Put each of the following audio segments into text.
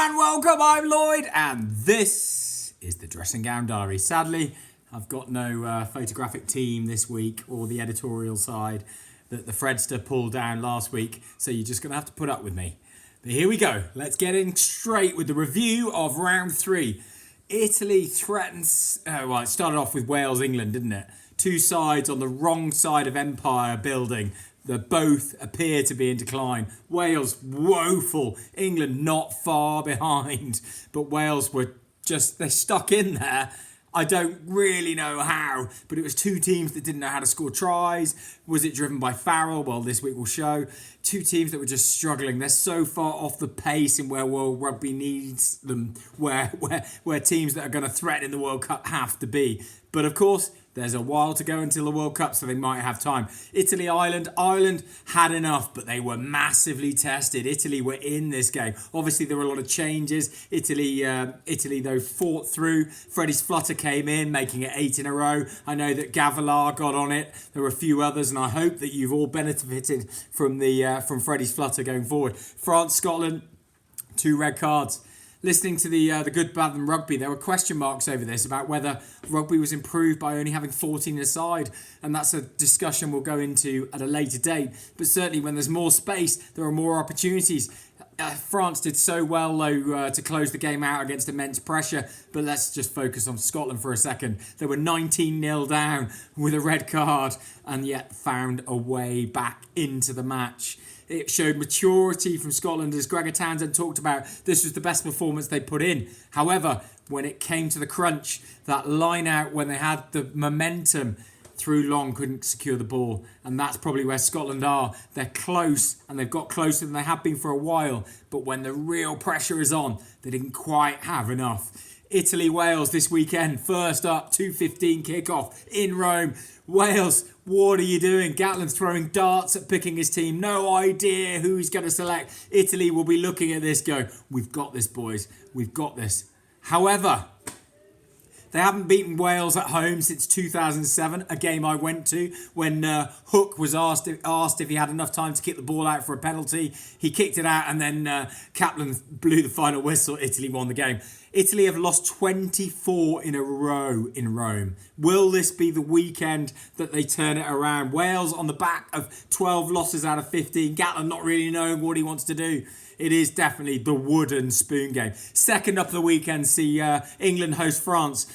and welcome. I'm Lloyd, and this is the Dressing Gown Diary. Sadly, I've got no photographic team this week or the editorial side that the Fredster pulled down last week, so you're just going to have to put up with me. But here we go. Let's get in straight with the review of round 3. Italy threatens... it started off with Wales-England, didn't it? Two sides on the wrong side of empire building. They both appear to be in decline. Wales woeful. England not far behind. But Wales were they stuck in there. I don't really know how, but it was two teams that didn't know how to score tries. Was it driven by Farrell? Well, this week will show. Two teams that were just struggling. They're so far off the pace in where World Rugby needs them, where teams that are going to threaten the World Cup have to be. But of course, there's a while to go until the World Cup, so they might have time. Italy, Ireland. Ireland had enough, but they were massively tested. Italy were in this game. Obviously, there were a lot of changes. Italy, though, fought through. Freddie's flutter came in, making it 8 in a row. I know that Gavilar got on it. There were a few others, and I hope that you've all benefited from Freddie's flutter going forward. France, Scotland, 2 red cards. Listening to the Good, Bad and Rugby, there were question marks over this about whether rugby was improved by only having 14 aside, and that's a discussion we'll go into at a later date. But certainly when there's more space, there are more opportunities. France did so well, though, to close the game out against immense pressure, but let's just focus on Scotland for a second. They were 19-0 down with a red card and yet found a way back into the match. It showed maturity from Scotland, as Gregor Townsend talked about. This was the best performance they put in. However, when it came to the crunch, that line out when they had the momentum through long, couldn't secure the ball. And that's probably where Scotland are. They're close, and they've got closer than they have been for a while. But when the real pressure is on, they didn't quite have enough. Italy, Wales this weekend. First up, 2:15 kickoff in Rome. Wales, what are you doing? Gatland's throwing darts at picking his team. No idea who he's going to select. Italy will be looking at this going, we've got this, boys. We've got this. However, they haven't beaten Wales at home since 2007, a game I went to when Hook was asked if he had enough time to kick the ball out for a penalty. He kicked it out, and then Kaplan blew the final whistle. Italy won the game. Italy have lost 24 in a row in Rome. Will this be the weekend that they turn it around? Wales on the back of 12 losses out of 15. Gatland not really knowing what he wants to do. It is definitely the wooden spoon game. Second up of the weekend, see England host France.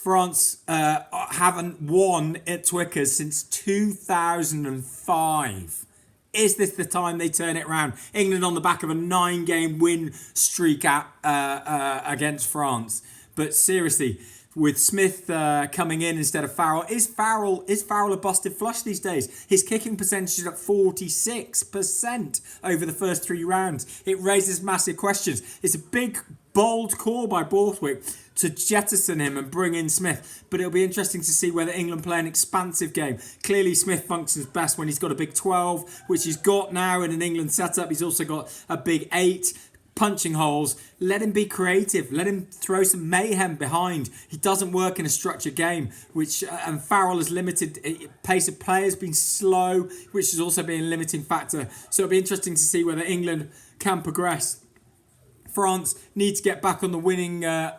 France haven't won at Twickers since 2005. Is this the time they turn it around? England on the back of a 9-game win streak against France. But seriously, with Smith coming in instead of Farrell, is Farrell a busted flush these days? His kicking percentage is at 46% over the first 3 rounds. It raises massive questions. It's a big, bold call by Borthwick to jettison him and bring in Smith. But it'll be interesting to see whether England play an expansive game. Clearly, Smith functions best when he's got a big 12, which he's got now in an England setup. He's also got a big 8, punching holes. Let him be creative. Let him throw some mayhem behind. He doesn't work in a structured game, and Farrell has limited pace of play, has been slow, which has also been a limiting factor. So it'll be interesting to see whether England can progress. France need to get back on the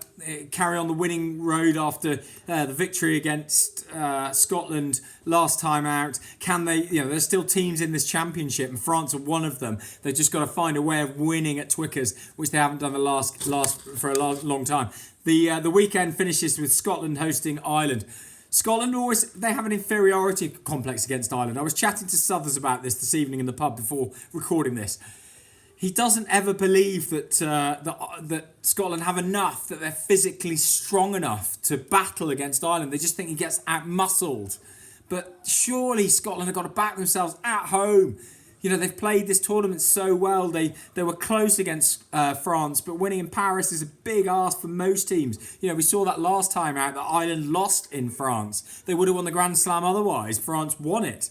carry on the winning road after the victory against Scotland last time out. Can they? There's still teams in this championship, and France are one of them. They've just got to find a way of winning at Twickers, which they haven't done for a long time. The weekend finishes with Scotland hosting Ireland. Scotland they have an inferiority complex against Ireland. I was chatting to Southers about this evening in the pub before recording this. He doesn't ever believe that Scotland have enough, that they're physically strong enough to battle against Ireland. They just think he gets out-muscled. But surely Scotland have got to back themselves at home. They've played this tournament so well. They were close against France, but winning in Paris is a big ask for most teams. We saw that last time out that Ireland lost in France. They would have won the Grand Slam otherwise. France won it.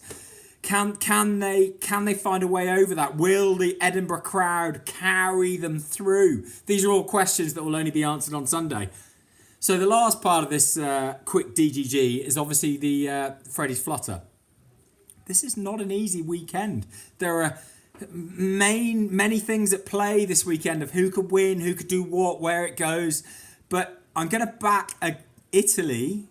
Can they find a way over that? Will the Edinburgh crowd carry them through? These are all questions that will only be answered on Sunday. So the last part of this quick DGG is obviously the Freddie's flutter. This is not an easy weekend. There are many things at play this weekend of who could win, who could do what, where it goes. But I'm going to back Italy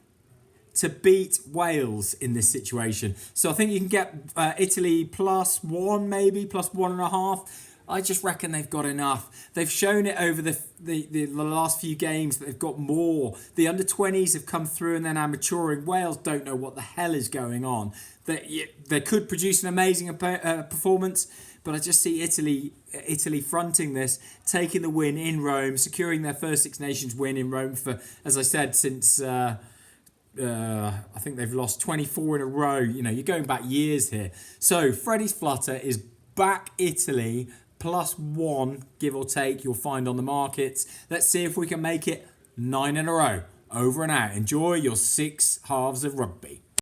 to beat Wales in this situation. So I think you can get Italy +1, maybe +1.5. I just reckon they've got enough. They've shown it over the last few games that they've got more. The under-20s have come through and they're now maturing. Wales don't know what the hell is going on. They could produce an amazing performance, but I just see Italy fronting this, taking the win in Rome, securing their first Six Nations win in Rome for, as I said, since I think they've lost 24 in a row. You know, you're going back years here. So Freddie's Flutter is back Italy +1, give or take, you'll find on the markets. Let's see if we can make it 9 in a row. Over and out. Enjoy your 6 halves of rugby.